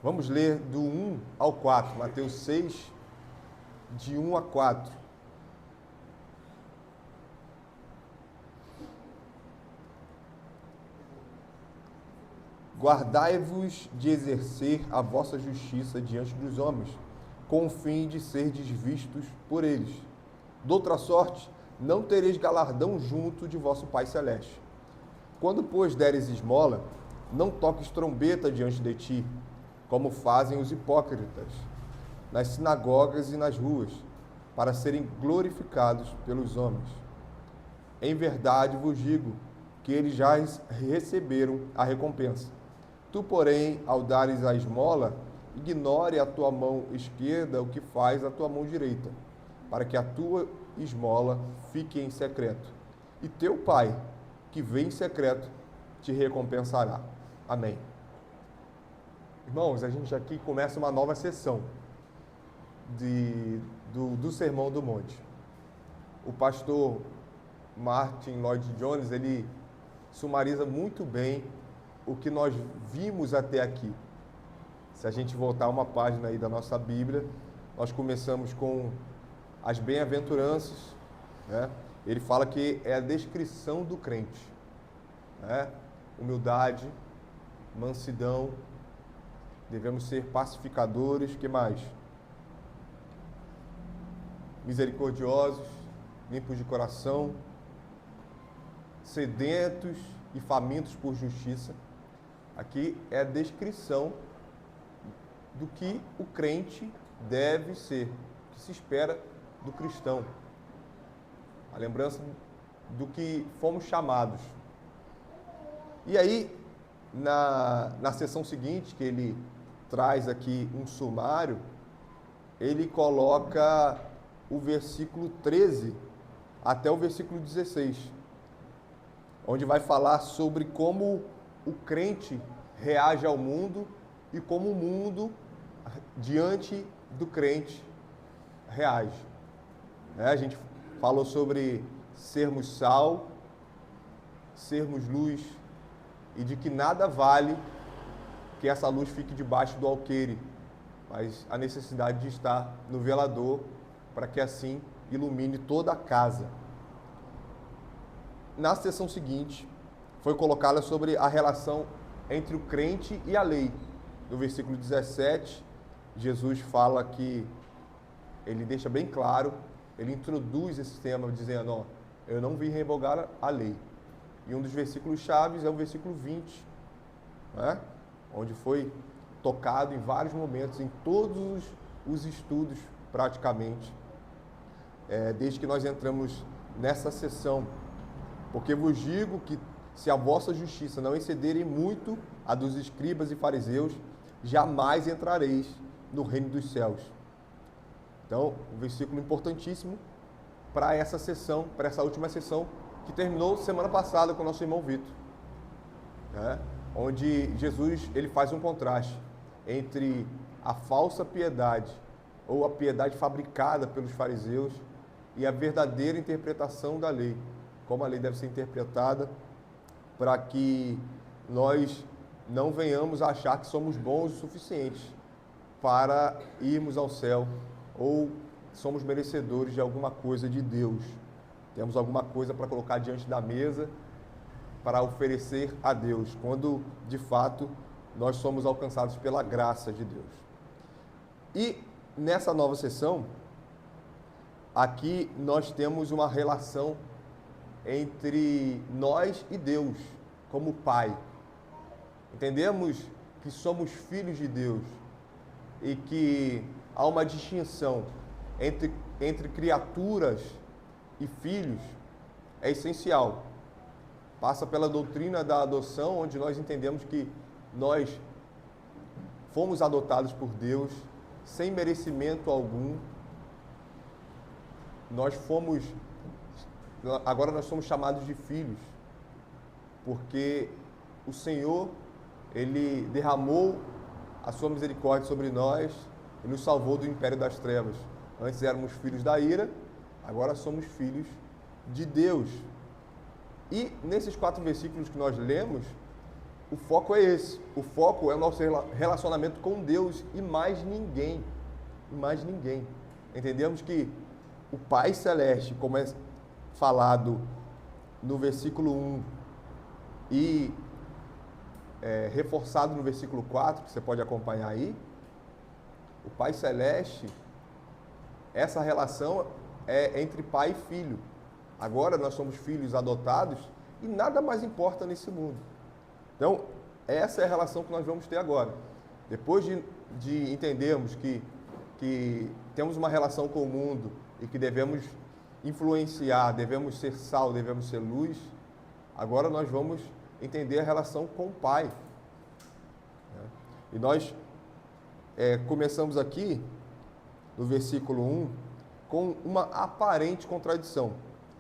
Vamos ler do 1 ao 4, Mateus 6, de 1 a 4. Guardai-vos de exercer a vossa justiça diante dos homens, com o fim de serdes vistos por eles. Doutra sorte, não tereis galardão junto de vosso Pai Celeste. Quando, pois, deres esmola, não toques trombeta diante de ti, como fazem os hipócritas, nas sinagogas e nas ruas, para serem glorificados pelos homens. Em verdade vos digo que eles já receberam a recompensa. Tu, porém, ao dares a esmola, ignore a tua mão esquerda o que faz a tua mão direita, para que a tua esmola fique em secreto. E teu Pai, que vê em secreto, te recompensará. Amém. Irmãos, a gente aqui começa uma nova sessão do Sermão do Monte. O pastor Martin Lloyd Jones, ele sumariza muito bem o que nós vimos até aqui. Se a gente voltar uma página aí da nossa Bíblia, nós começamos com as bem-aventuranças, né? Ele fala que é a descrição do crente, né? Humildade, mansidão, devemos ser pacificadores, que mais? Misericordiosos, limpos de coração, sedentos e famintos por justiça. Aqui é a descrição do que o crente deve ser, o que se espera do cristão. A lembrança do que fomos chamados. E aí, na sessão seguinte, que ele traz aqui um sumário, ele coloca o versículo 13 até o versículo 16, onde vai falar sobre como o crente reage ao mundo e como o mundo, diante do crente, reage. A gente falou sobre sermos sal, sermos luz, e de que nada vale que essa luz fique debaixo do alqueire, mas a necessidade de estar no velador, para que assim ilumine toda a casa. Na sessão seguinte, foi colocada sobre a relação entre o crente e a lei. No versículo 17, Jesus fala que, ele deixa bem claro, ele introduz esse tema dizendo, ó, eu não vim revogar a lei. E um dos versículos chaves é o versículo 20, né? Onde foi tocado em vários momentos, em todos os estudos praticamente, desde que nós entramos nessa sessão. Porque vos digo que se a vossa justiça não excederem muito a dos escribas e fariseus, jamais entrareis no reino dos céus. Então, um versículo importantíssimo para essa sessão, para essa última sessão, que terminou semana passada com o nosso irmão Vitor, né? Onde Jesus ele faz um contraste entre a falsa piedade, ou a piedade fabricada pelos fariseus, e a verdadeira interpretação da lei, como a lei deve ser interpretada, para que nós não venhamos a achar que somos bons o suficientes para irmos ao céu, ou somos merecedores de alguma coisa de Deus. Temos alguma coisa para colocar diante da mesa, para oferecer a Deus, quando, de fato, nós somos alcançados pela graça de Deus. E, nessa nova sessão, aqui nós temos uma relação entre nós e Deus, como Pai. Entendemos que somos filhos de Deus e que há uma distinção entre criaturas e filhos, é essencial. Passa pela doutrina da adoção, onde nós entendemos que nós fomos adotados por Deus sem merecimento algum. Agora nós somos chamados de filhos, porque o Senhor, Ele derramou a sua misericórdia sobre nós e nos salvou do império das trevas. Antes éramos filhos da ira, agora somos filhos de Deus. E nesses 4 versículos que nós lemos, o foco é esse. O foco é o nosso relacionamento com Deus e mais ninguém. E mais ninguém. Entendemos que o Pai Celeste, como é falado no versículo 1 e reforçado no versículo 4, que você pode acompanhar aí, o Pai Celeste, essa relação é entre pai e filho. Agora nós somos filhos adotados e nada mais importa nesse mundo. Então, essa é a relação que nós vamos ter agora. Depois de entendermos que temos uma relação com o mundo e que devemos influenciar, devemos ser sal, devemos ser luz, agora nós vamos entender a relação com o Pai. E nós começamos aqui, no versículo 1, com uma aparente contradição.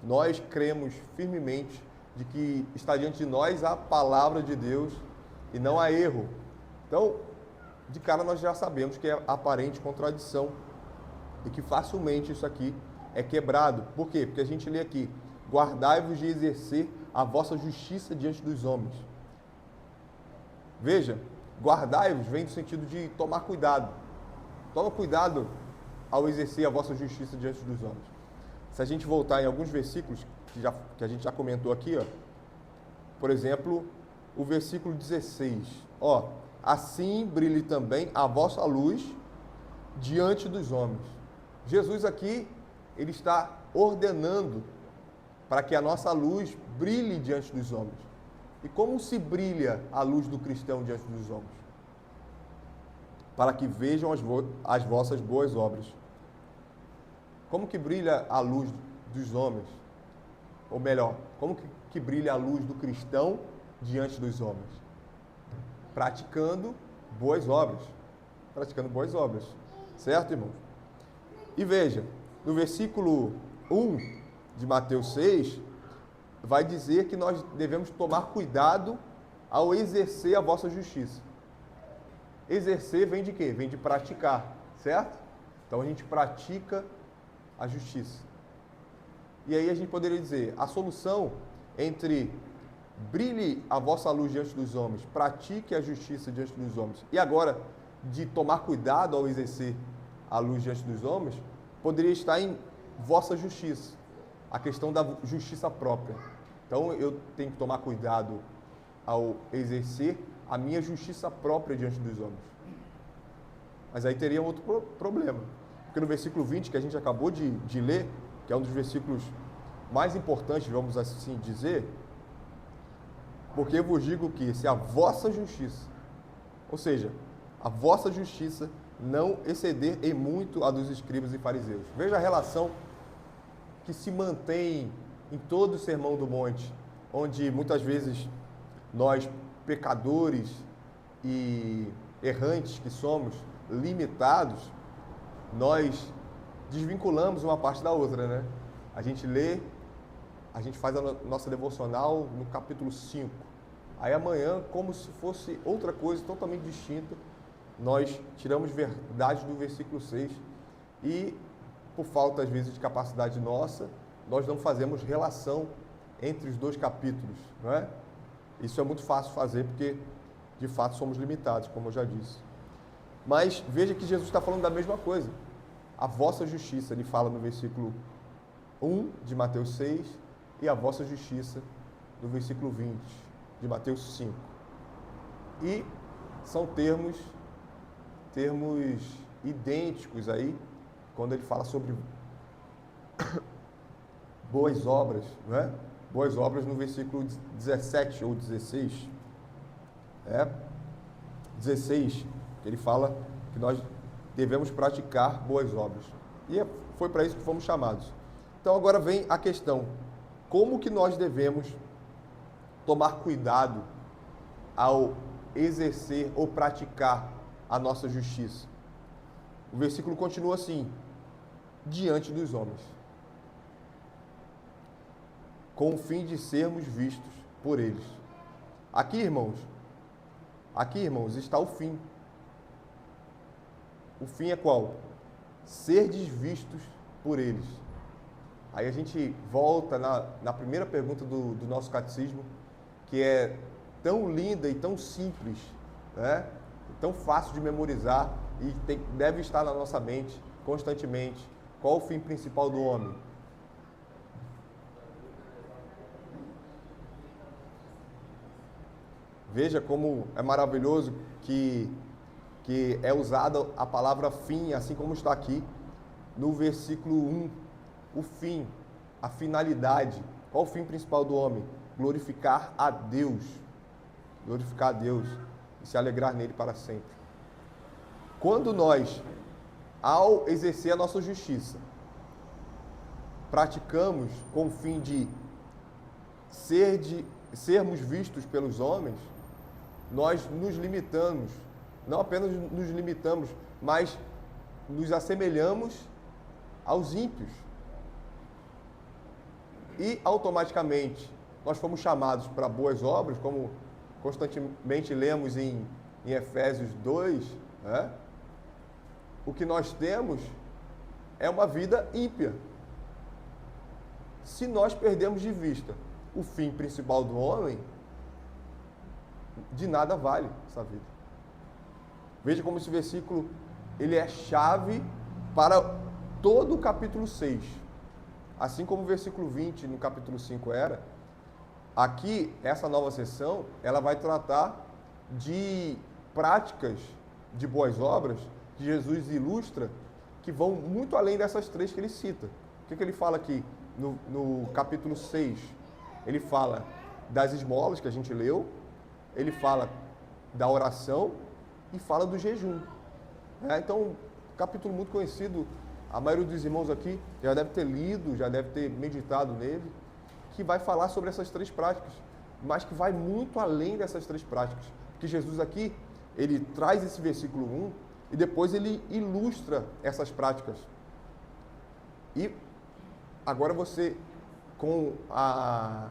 Nós cremos firmemente de que está diante de nós a palavra de Deus e não há erro. Então, de cara nós já sabemos que é aparente contradição e que facilmente isso aqui é quebrado. Por quê? Porque a gente lê aqui: guardai-vos de exercer a vossa justiça diante dos homens. Veja, guardai-vos vem no sentido de tomar cuidado. Toma cuidado ao exercer a vossa justiça diante dos homens. Se a gente voltar em alguns versículos que a gente já comentou aqui, ó, por exemplo, o versículo 16, ó, assim brilhe também a vossa luz diante dos homens. Jesus aqui, ele está ordenando para que a nossa luz brilhe diante dos homens. E como se brilha a luz do cristão diante dos homens? Para que vejam as vossas boas obras. Como que brilha a luz dos homens? Ou melhor, como que brilha a luz do cristão diante dos homens? Praticando boas obras. Praticando boas obras. Certo, irmãos? E veja, no versículo 1 de Mateus 6, vai dizer que nós devemos tomar cuidado ao exercer a vossa justiça. Exercer vem de quê? Vem de praticar, certo? Então a gente pratica a justiça. E aí a gente poderia dizer, a solução entre brilhe a vossa luz diante dos homens, pratique a justiça diante dos homens, e agora de tomar cuidado ao exercer a luz diante dos homens, poderia estar em vossa justiça, a questão da justiça própria. Então eu tenho que tomar cuidado ao exercer a minha justiça própria diante dos homens. Mas aí teria outro problema. Porque no versículo 20, que a gente acabou de ler, que é um dos versículos mais importantes, vamos assim dizer, porque eu vos digo que se a vossa justiça, ou seja, a vossa justiça não exceder em muito a dos escribas e fariseus. Veja a relação que se mantém em todo o Sermão do Monte, onde muitas vezes nós, pecadores e errantes que somos, limitados, nós desvinculamos uma parte da outra, né? A gente lê, a gente faz a nossa devocional no capítulo 5. Aí amanhã, como se fosse outra coisa totalmente distinta, nós tiramos verdade do versículo 6 e, por falta às vezes de capacidade nossa, nós não fazemos relação entre os dois capítulos, não é? Isso é muito fácil fazer porque, de fato, somos limitados, como eu já disse. Mas veja que Jesus está falando da mesma coisa. A vossa justiça, ele fala no versículo 1 de Mateus 6 e a vossa justiça no versículo 20 de Mateus 5. E são termos idênticos aí, quando ele fala sobre boas obras, não é? Boas obras no versículo 17 ou 16. 16, que ele fala que nós devemos praticar boas obras. E foi para isso que fomos chamados. Então agora vem a questão, como que nós devemos tomar cuidado ao exercer ou praticar a nossa justiça? O versículo continua assim: diante dos homens, com o fim de sermos vistos por eles. Aqui, irmãos, está o fim. O fim é qual? Serdes vistos por eles. Aí a gente volta na primeira pergunta do nosso catecismo, que é tão linda e tão simples, né? Tão fácil de memorizar e deve estar na nossa mente constantemente. Qual o fim principal do homem? Veja como é maravilhoso que é usada a palavra fim, assim como está aqui no versículo 1. O fim, a finalidade. Qual o fim principal do homem? Glorificar a Deus. Glorificar a Deus e se alegrar nele para sempre. Quando nós, ao exercer a nossa justiça, praticamos com o fim de sermos vistos pelos homens, nós nos limitamos, não apenas nos limitamos, mas nos assemelhamos aos ímpios. E automaticamente nós fomos chamados para boas obras, como constantemente lemos em Efésios 2, né? O que nós temos é uma vida ímpia. Se nós perdemos de vista o fim principal do homem, de nada vale essa vida. Veja como esse versículo ele é chave para todo o capítulo 6. Assim como o versículo 20 no capítulo 5 era, aqui, essa nova sessão, ela vai tratar de práticas de boas obras que Jesus ilustra, que vão muito além dessas três que ele cita. O que ele fala aqui no capítulo 6? Ele fala das esmolas que a gente leu, ele fala da oração e fala do jejum. Então, capítulo muito conhecido, a maioria dos irmãos aqui já deve ter lido, já deve ter meditado nele, que vai falar sobre essas três práticas, mas que vai muito além dessas três práticas. Porque Jesus aqui, ele traz esse versículo 1 e depois ele ilustra essas práticas. E agora você, com a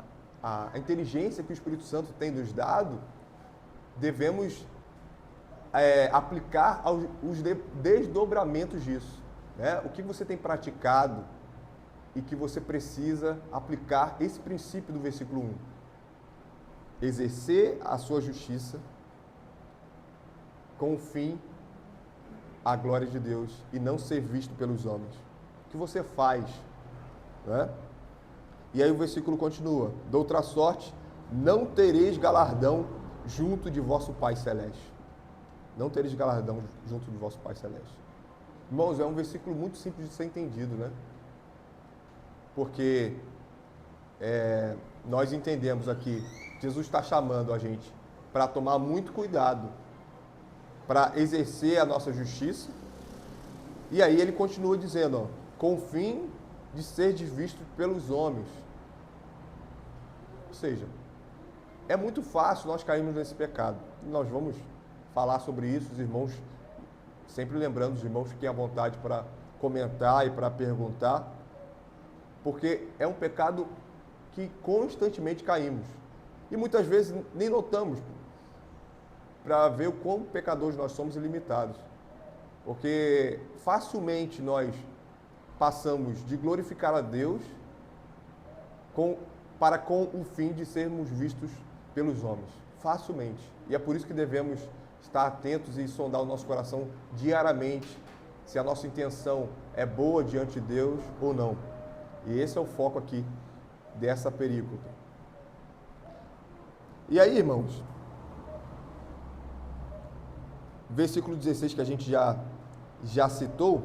inteligência que o Espírito Santo tem nos dado, devemos aplicar os desdobramentos disso. Né? O que você tem praticado e que você precisa aplicar esse princípio do versículo 1. Exercer a sua justiça com o fim à glória de Deus e não ser visto pelos homens. O que você faz? Né? E aí o versículo continua. De outra sorte, não tereis galardão junto de vosso Pai Celeste. Não tereis galardão junto de vosso Pai Celeste. Irmãos, é um versículo muito simples de ser entendido, né? Porque nós entendemos aqui, Jesus está chamando a gente para tomar muito cuidado, para exercer a nossa justiça, e aí ele continua dizendo, com o fim de ser visto pelos homens. Ou seja, é muito fácil nós cairmos nesse pecado. Nós vamos falar sobre isso, os irmãos, sempre lembrando, os irmãos fiquem à vontade para comentar e para perguntar, porque é um pecado que constantemente caímos. E muitas vezes nem notamos, para ver o quão pecadores nós somos e limitados. Porque facilmente nós passamos de glorificar a Deus para com o fim de sermos vistos pelos homens. Facilmente. E é por isso que devemos estar atentos e sondar o nosso coração diariamente, se a nossa intenção é boa diante de Deus ou não. E esse é o foco aqui dessa perícope. E aí, irmãos, versículo 16 que a gente já citou,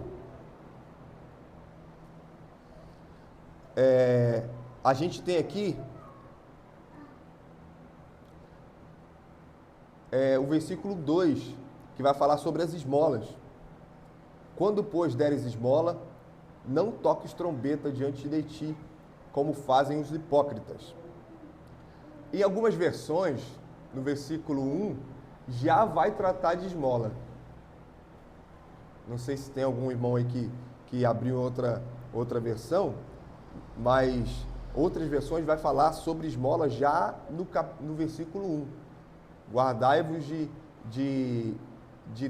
a gente tem aqui o versículo 2, que vai falar sobre as esmolas. Quando, pois, deres esmola, não toques trombeta diante de ti, como fazem os hipócritas. Em algumas versões, no versículo 1, já vai tratar de esmola. Não sei se tem algum irmão aí que abriu outra versão, mas outras versões vai falar sobre esmola já no versículo 1. Guardai-vos de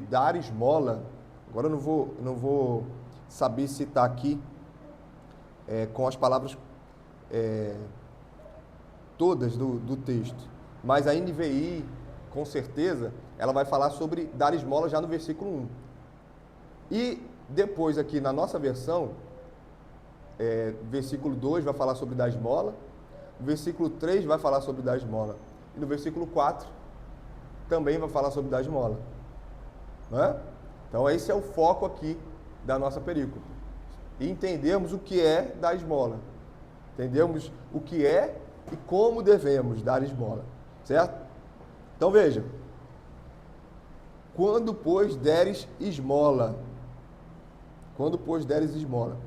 dar esmola. Agora eu não vou saber se está aqui com as palavras todas do texto, Mas a NVI, com certeza, ela vai falar sobre dar esmola já no versículo 1. E depois aqui na nossa versão, versículo 2 vai falar sobre dar esmola, o versículo 3 vai falar sobre dar esmola, e no versículo 4 também vai falar sobre dar esmola. Não é? Então esse é o foco aqui da nossa perícope. E entendermos o que é dar esmola. Entendemos o que é e como devemos dar esmola. Certo? Então veja. Quando, pois, deres esmola. Quando, pois, deres esmola.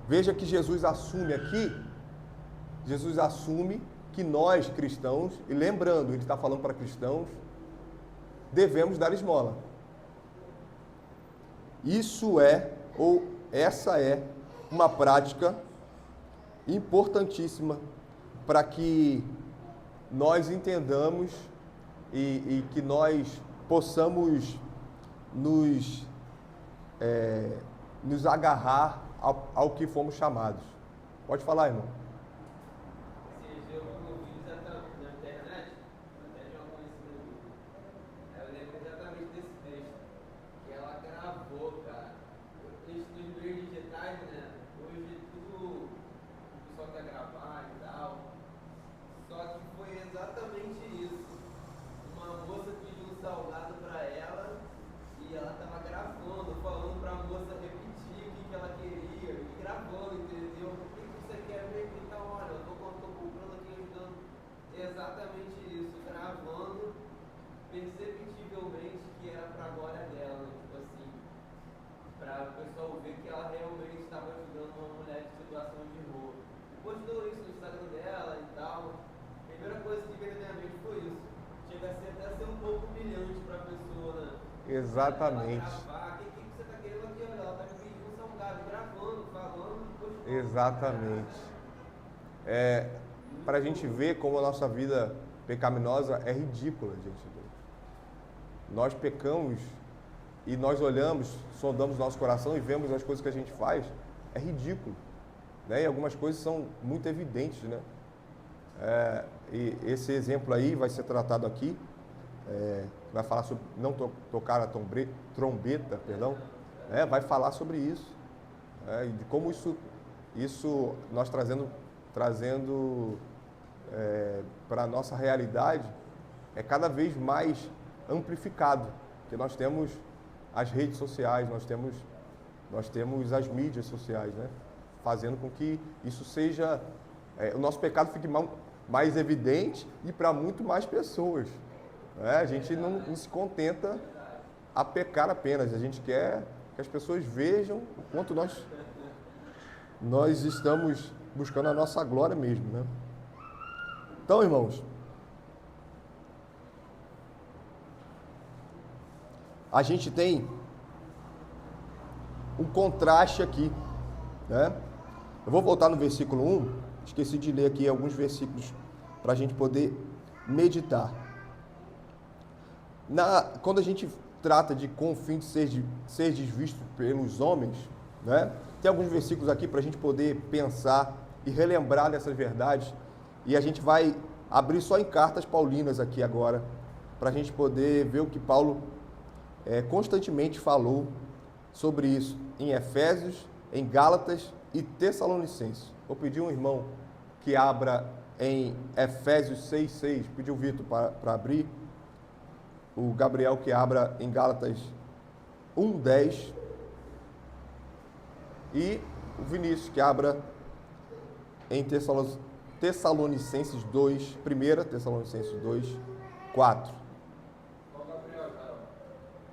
Veja que Jesus assume aqui. Jesus assume que nós, cristãos, e lembrando, ele está falando para cristãos, devemos dar esmola. Isso é, ou essa é, uma prática importantíssima para que nós entendamos e que nós possamos nos agarrar ao que fomos chamados. Pode falar, irmão. Exatamente. Exatamente. Para a gente ver como a nossa vida pecaminosa é ridícula diante de Deus. Nós pecamos e nós olhamos, sondamos nosso coração e vemos as coisas que a gente faz, é ridículo. Né? E algumas coisas são muito evidentes, né? E esse exemplo aí vai ser tratado aqui. Vai falar sobre não tocar a trombeta, perdão, vai falar sobre isso, e de como isso nós trazendo para a nossa realidade é cada vez mais amplificado, porque nós temos as redes sociais, nós temos as mídias sociais, né, fazendo com que isso seja, o nosso pecado fique mais evidente e para muito mais pessoas. A gente não se contenta a pecar apenas, a gente quer que as pessoas vejam o quanto nós estamos buscando a nossa glória mesmo, né? Então, irmãos, a gente tem um contraste aqui, né? Eu vou voltar no versículo 1, esqueci de ler aqui alguns versículos para a gente poder meditar. Quando a gente trata de com o fim de ser visto pelos homens, né? Tem alguns versículos aqui para a gente poder pensar e relembrar dessas verdades, e a gente vai abrir só em cartas paulinas aqui agora, para a gente poder ver o que Paulo constantemente falou sobre isso em Efésios, em Gálatas e Tessalonicenses. Vou pedir um irmão que abra em Efésios 6:6, pedir o Vitor para abrir, o Gabriel que abra em Gálatas 1:10 e o Vinícius que abra em Tessalonicenses 2, 1 Tessalonicenses 2:4.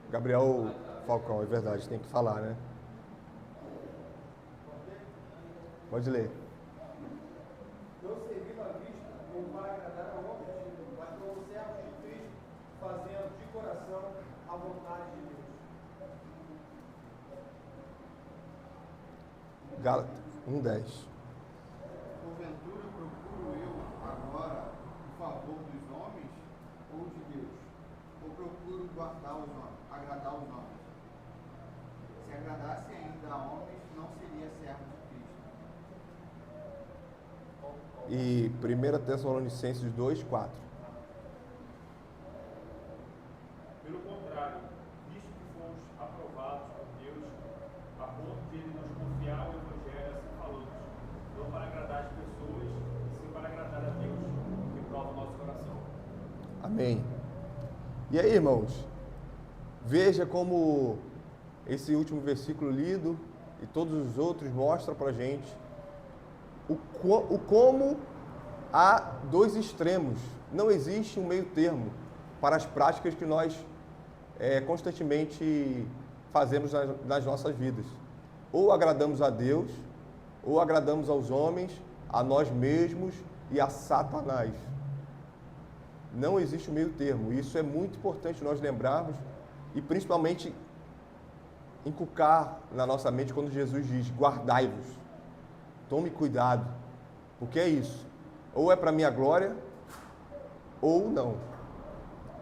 Gabriel Falcão, é verdade, tem que falar, né? Pode ler. Não servindo à vista, como para agradar ao homem, mas como servos de Cristo, fazendo de coração a vontade de Deus. Gálatas 1:10. Porventura procuro eu agora o favor dos homens ou de Deus? Ou procuro agradar os homens? Se agradasse ainda a homens, não seria servo de Cristo. e 1 Tessalonicenses 2, 4. Pelo contrário, visto que fomos aprovados por Deus, a ponto de Ele nos confiar o Evangelho assim falamos, não para agradar as pessoas, e sim para agradar a Deus, que prova o nosso coração. Amém. E aí, irmãos, veja como esse último versículo lido e todos os outros mostram para a gente o como há dois extremos. Não existe um meio termo para as práticas que nós constantemente fazemos nas nossas vidas. Ou agradamos a Deus, ou agradamos aos homens, a nós mesmos e a Satanás. Não existe um meio termo. Isso é muito importante nós lembrarmos e principalmente inculcar na nossa mente quando Jesus diz: guardai-vos, tome cuidado, porque é isso. Ou é para minha glória, ou não.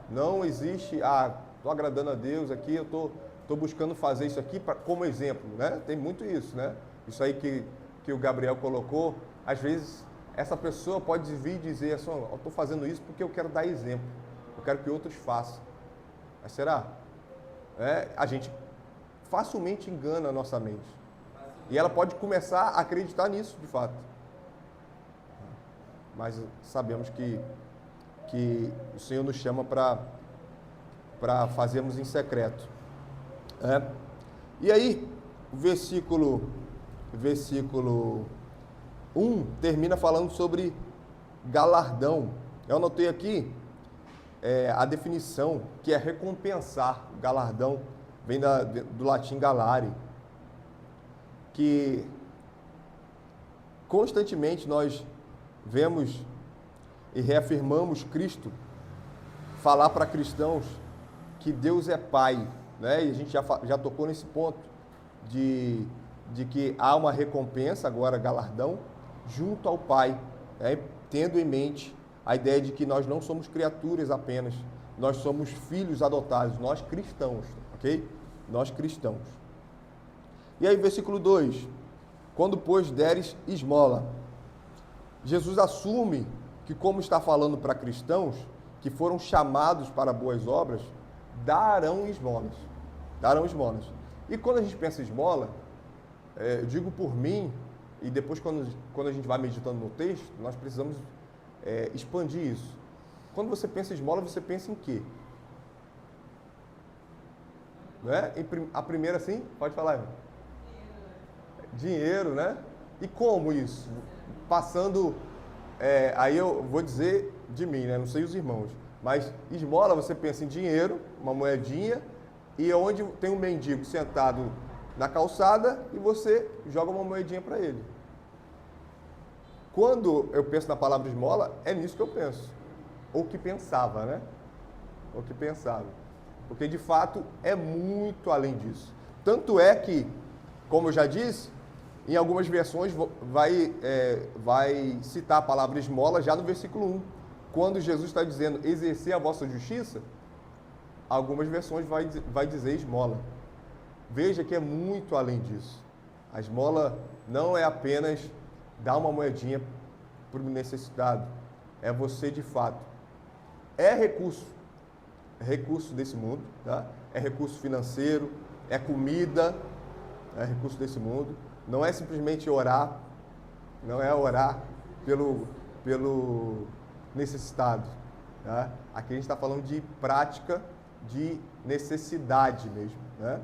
Não existe, estou agradando a Deus aqui, eu estou buscando fazer isso aqui como exemplo, né? Tem muito isso, né? Isso aí que o Gabriel colocou, às vezes essa pessoa pode vir e dizer assim: eu estou fazendo isso porque eu quero dar exemplo, eu quero que outros façam. Mas será? A gente facilmente engana a nossa mente. E ela pode começar a acreditar nisso, de fato. Mas sabemos que o Senhor nos chama para fazermos em secreto. E aí, o versículo 1 termina falando sobre galardão. Eu anotei aqui a definição, que é recompensar. Galardão vem do latim galare, que constantemente nós vemos e reafirmamos Cristo falar para cristãos que Deus é Pai, né? E a gente já tocou nesse ponto de que há uma recompensa, agora galardão, junto ao Pai, né? Tendo em mente a ideia de que nós não somos criaturas apenas, nós somos filhos adotados, nós cristãos, ok? Nós cristãos. E aí, versículo 2: quando, pois, deres esmola. Jesus assume que, como está falando para cristãos que foram chamados para boas obras, darão esmolas. Darão esmolas. E quando a gente pensa em esmola, eu digo por mim, e depois quando a gente vai meditando no texto, nós precisamos expandir isso. Quando você pensa em esmola, você pensa em quê? Não é? A primeira, sim? Pode falar, irmão. Dinheiro, né? E como isso? Passando, aí eu vou dizer de mim, né? Não sei os irmãos, mas esmola, você pensa em dinheiro, uma moedinha, e onde tem um mendigo sentado na calçada e você joga uma moedinha para ele. Quando eu penso na palavra esmola, é nisso que eu penso. Ou que pensava, né? Ou que pensava. Porque, de fato, é muito além disso. Tanto é que, como eu já disse, em algumas versões vai citar a palavra esmola já no versículo 1. Quando Jesus está dizendo exercer a vossa justiça, algumas versões vai dizer esmola. Veja que é muito além disso. A esmola não é apenas dar uma moedinha para o necessitado. É você, de fato. É recurso desse mundo, tá? É recurso financeiro, é comida, é recurso desse mundo. Não é simplesmente orar, não é orar pelo necessitado, tá? Aqui a gente está falando de prática de necessidade mesmo, né?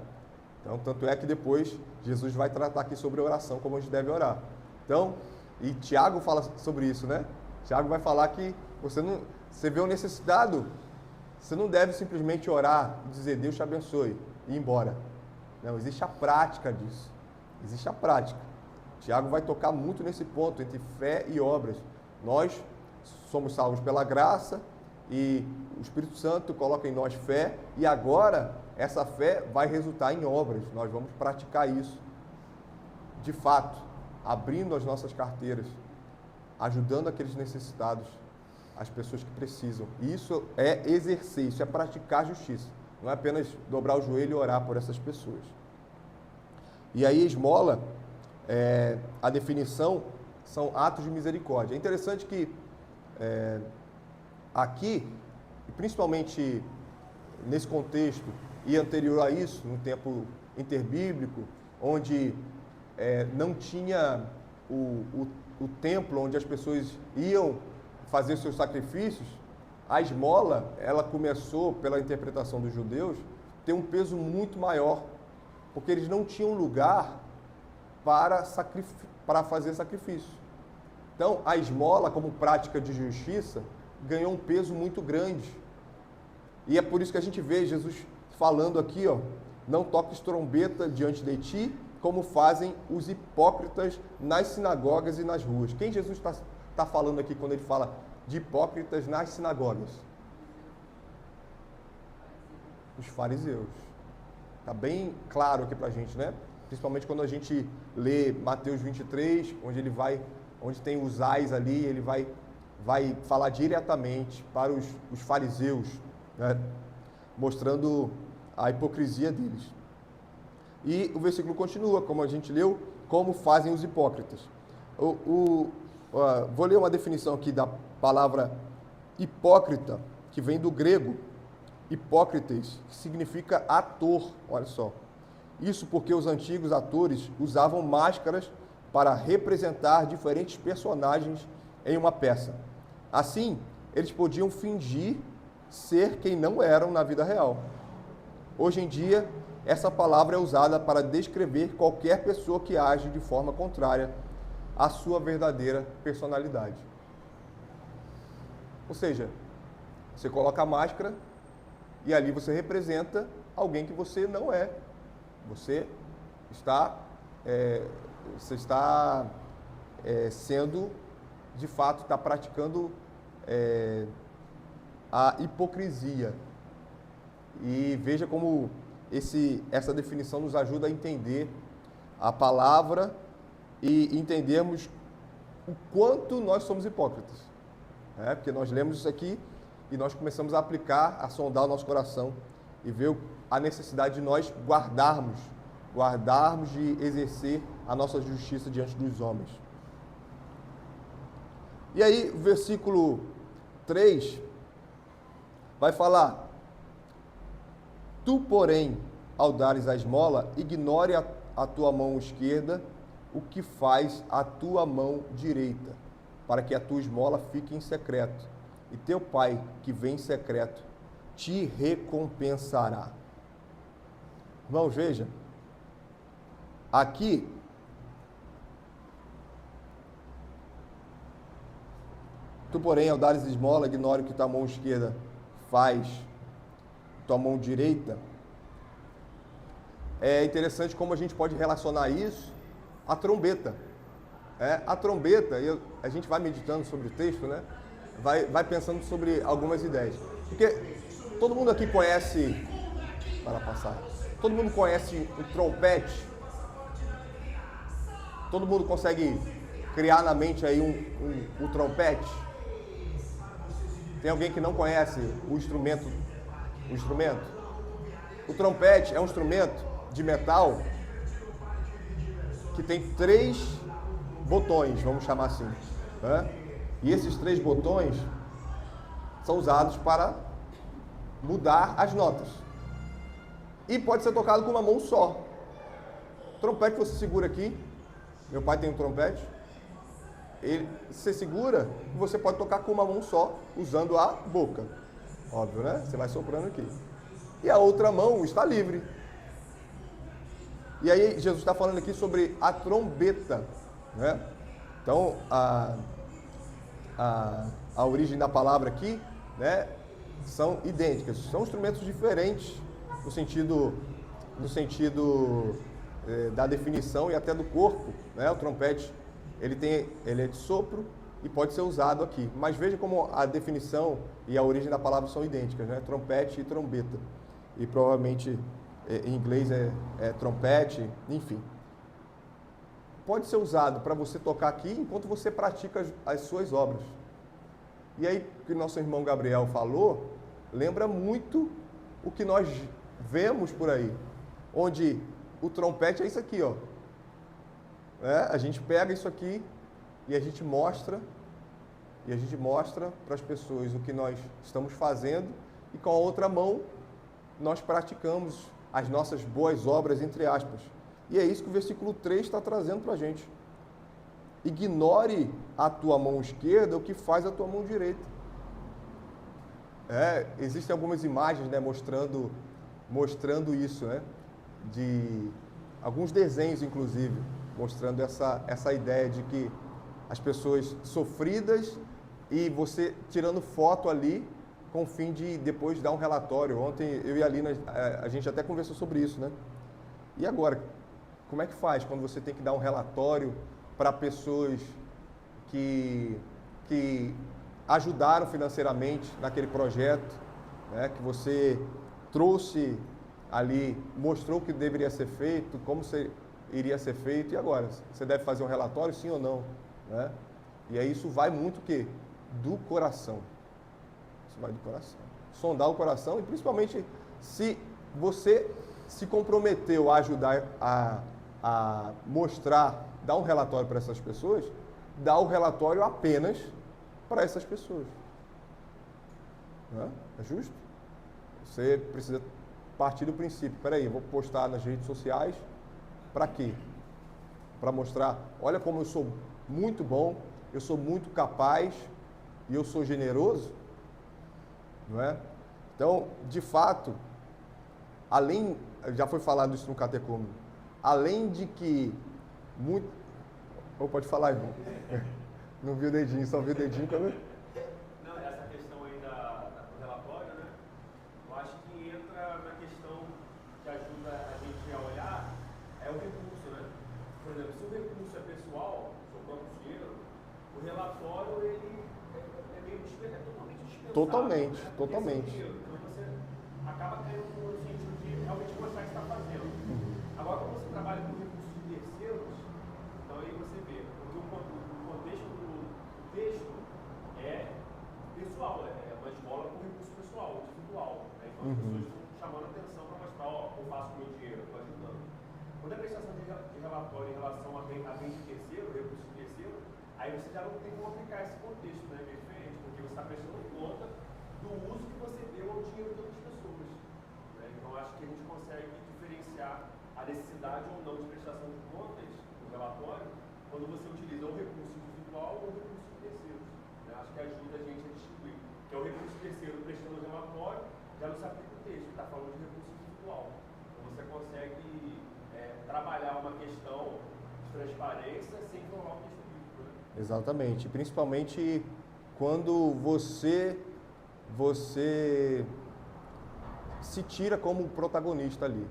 Então, tanto é que depois Jesus vai tratar aqui sobre oração, como a gente deve orar. Então, e Tiago fala sobre isso, né? Tiago vai falar que você vê o necessitado, você não deve simplesmente orar e dizer Deus te abençoe e ir embora. Não, existe a prática disso. Existe a prática. Tiago vai tocar muito nesse ponto, entre fé e obras. Nós somos salvos pela graça e o Espírito Santo coloca em nós fé e agora essa fé vai resultar em obras. Nós vamos praticar isso. De fato, abrindo as nossas carteiras, ajudando aqueles necessitados, as pessoas que precisam. Isso é exercer, isso é praticar justiça. Não é apenas dobrar o joelho e orar por essas pessoas. E aí, esmola, a definição são atos de misericórdia. É interessante que aqui, e principalmente nesse contexto e anterior a isso, no tempo interbíblico, onde não tinha o templo onde as pessoas iam fazer seus sacrifícios, a esmola, ela começou, pela interpretação dos judeus, ter um peso muito maior, porque eles não tinham lugar para fazer sacrifício. Então, a esmola, como prática de justiça, ganhou um peso muito grande. E é por isso que a gente vê Jesus falando aqui, ó, não toques trombeta diante de ti, como fazem os hipócritas nas sinagogas e nas ruas. Quem Jesus está falando aqui quando ele fala de hipócritas nas sinagogas? Os fariseus. Está bem claro aqui para a gente, né? Principalmente quando a gente lê Mateus 23, onde tem os ais ali, ele vai falar diretamente para os fariseus, né? Mostrando a hipocrisia deles. E o versículo continua, como a gente leu, como fazem os hipócritas. Vou ler uma definição aqui da palavra hipócrita, que vem do grego hipócrites, que significa ator, olha só. Isso porque os antigos atores usavam máscaras para representar diferentes personagens em uma peça. Assim, eles podiam fingir ser quem não eram na vida real. Hoje em dia, essa palavra é usada para descrever qualquer pessoa que age de forma contrária à sua verdadeira personalidade. Ou seja, você coloca a máscara e ali você representa alguém que você não é. Você está sendo, de fato, está praticando a hipocrisia. E veja como essa definição nos ajuda a entender a palavra e entendermos o quanto nós somos hipócritas. Porque nós lemos isso aqui e nós começamos a aplicar, a sondar o nosso coração e ver a necessidade de nós guardarmos de exercer a nossa justiça diante dos homens. E aí, o versículo 3 vai falar: tu, porém, ao dares a esmola, ignore a tua mão esquerda o que faz a tua mão direita, para que a tua esmola fique em secreto, e teu pai, que vem em secreto, te recompensará. Irmãos, veja, aqui, tu, porém, ao dares esmola, ignore o que tua mão esquerda faz, tua mão direita. É interessante como a gente pode relacionar isso à trombeta. A trombeta, a gente vai meditando sobre o texto, né? Vai pensando sobre algumas ideias. Porque todo mundo aqui conhece, todo mundo conhece o trompete? Todo mundo consegue criar na mente aí um trompete? Tem alguém que não conhece o instrumento? O trompete é um instrumento de metal que tem 3 botões, vamos chamar assim, né? E esses 3 botões são usados para mudar as notas. E pode ser tocado com uma mão só. O trompete você segura aqui. Meu pai tem um trompete. Você segura e você pode tocar com uma mão só, usando a boca. Óbvio, né? Você vai soprando aqui. E a outra mão está livre. E aí Jesus está falando aqui sobre a trombeta, né? Então, a origem da palavra aqui, né, são idênticas. São instrumentos diferentes no sentido da definição e até do corpo, né? O trompete, ele é de sopro e pode ser usado aqui. Mas veja como a definição e a origem da palavra são idênticas, né? Trompete e trombeta. E provavelmente em inglês é trompete, enfim. Pode ser usado para você tocar aqui enquanto você pratica as suas obras. E aí, o que nosso irmão Gabriel falou, lembra muito o que nós vemos por aí, onde o trompete é isso aqui, ó. A gente pega isso aqui e a gente mostra para as pessoas o que nós estamos fazendo e com a outra mão nós praticamos as nossas boas obras, entre aspas. E é isso que o versículo 3 está trazendo para a gente. Ignore a tua mão esquerda o que faz a tua mão direita. Existem algumas imagens, né, mostrando isso, né, de alguns desenhos, inclusive, mostrando essa ideia de que as pessoas sofridas e você tirando foto ali com o fim de depois dar um relatório. Ontem eu e a Alina, a gente até conversou sobre isso, né? E agora, como é que faz quando você tem que dar um relatório para pessoas que ajudaram financeiramente naquele projeto, né? Que você trouxe ali, mostrou o que deveria ser feito, como iria ser feito, e agora? Você deve fazer um relatório, sim ou não? Né? E aí isso vai muito o quê? Do coração. Isso vai do coração. Sondar o coração e principalmente se você se comprometeu a ajudar a mostrar, dar um relatório para essas pessoas, dá o relatório apenas para essas pessoas. Não é? É justo? Você precisa partir do princípio, peraí, eu vou postar nas redes sociais, para quê? Para mostrar, olha como eu sou muito bom, eu sou muito capaz e eu sou generoso, não é? Então, de fato, além, já foi falado isso no catecúmeno, além de que muito... Ou pode falar, irmão. Não vi o dedinho, só vi o dedinho quando... Não, essa questão aí do relatório, né? Eu acho que entra na questão que ajuda a gente a olhar, é o recurso, né? Por exemplo, se o recurso é pessoal, seu próprio dinheiro, o relatório, ele é meio totalmente dispensável. Totalmente, né? totalmente. Dinheiro, então você acaba caindo no sentido de realmente mostrar o que está fazendo. Agora, quando você trabalha com recursos de terceiros, então aí você vê, porque o contexto do texto é pessoal, é uma esmola com recurso pessoal, individual. Né? Então as pessoas estão chamando a atenção para mostrar, ó, eu faço com o meu dinheiro, eu estou ajudando. Quando é prestação de relatório em relação a bem de terceiro, recurso de terceiro, aí você já não tem como aplicar esse contexto, né? Que é diferente, porque você está prestando conta do uso que você deu ao dinheiro de outras pessoas. Né? Então acho que a gente consegue diferenciar a necessidade ou não de prestação de contas no relatório quando você utiliza o recurso individual ou o recurso de terceiros. Né? Acho que ajuda a gente a distinguir. Que é o recurso terceiro prestando o relatório, já não se aplica o texto, está falando de recurso individual. Então você consegue trabalhar uma questão de transparência sem violar o texto bíblico. Né? Exatamente. Principalmente quando você se tira como protagonista ali.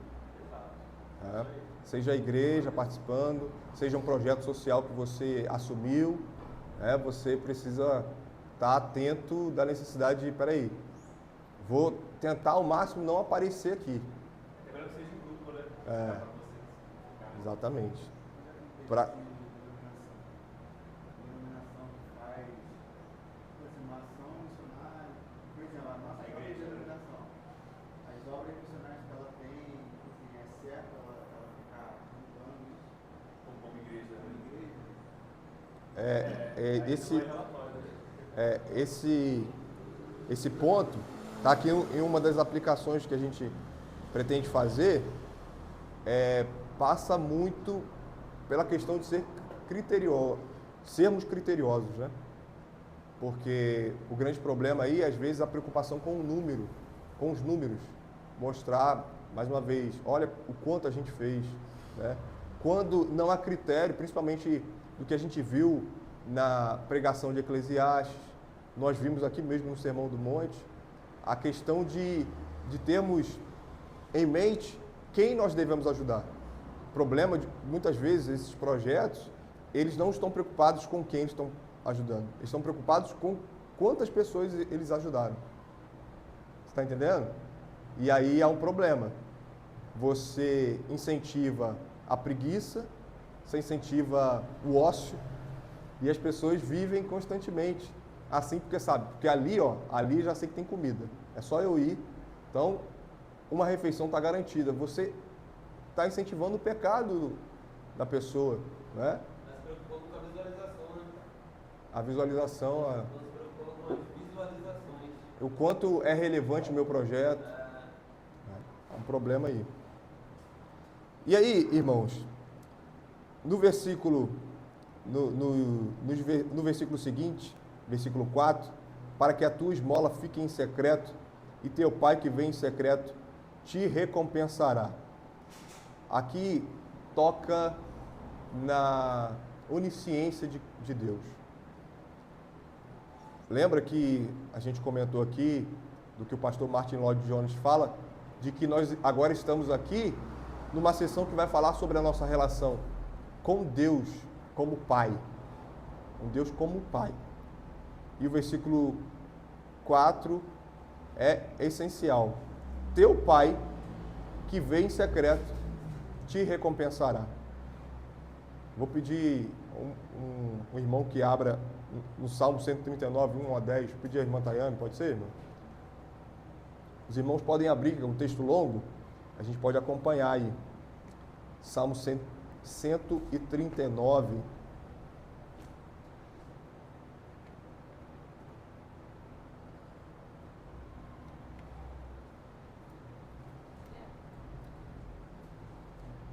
É, seja a igreja participando, seja um projeto social que você assumiu, você precisa estar atento da necessidade de, peraí, vou tentar ao máximo não aparecer aqui. É melhor que seja em grupo, né? Exatamente. Iluminação que faz aproximação missionária, por exemplo, a nossa própria iluminação. As obras missionárias que ela tem, assim, é certo ela ficar mudando isso Como igreja. Esse ponto está aqui em uma das aplicações que a gente pretende fazer, passa muito pela questão de sermos criteriosos, né? Porque o grande problema aí, às vezes, a preocupação com o número, com os números, mostrar, mais uma vez, olha o quanto a gente fez, né? Quando não há critério, principalmente do que a gente viu na pregação de Eclesiastes, nós vimos aqui mesmo no Sermão do Monte, a questão de termos em mente quem nós devemos ajudar. O problema de, muitas vezes, esses projetos, eles não estão preocupados com quem eles estão ajudando. Eles estão preocupados com quantas pessoas eles ajudaram. Você está entendendo? E aí há um problema. Você incentiva a preguiça, você incentiva o ócio, e as pessoas vivem constantemente assim, porque sabe, porque ali já sei que tem comida, é só eu ir, então uma refeição está garantida. Você está incentivando o pecado da pessoa, né? Está se preocupando com a visualização, né? A visualização, Você preocupou com as visualizações. o quanto é relevante o meu projeto. É um problema aí. E aí, irmãos, no versículo, no versículo seguinte, versículo 4, para que a tua esmola fique em secreto, e teu pai que vem em secreto te recompensará. Aqui toca na onisciência de Deus. Lembra que a gente comentou aqui do que o pastor Martin Lloyd Jones fala, de que nós agora estamos aqui numa sessão que vai falar sobre a nossa relação com Deus como Pai. Com Deus como Pai. E o versículo 4 é essencial. Teu Pai, que vem em secreto, te recompensará. Vou pedir um irmão que abra no Salmo 139, 1 a 10. Vou pedir a irmã Tayane, pode ser, irmão? Os irmãos podem abrir, é um texto longo, a gente pode acompanhar aí. Salmo 139.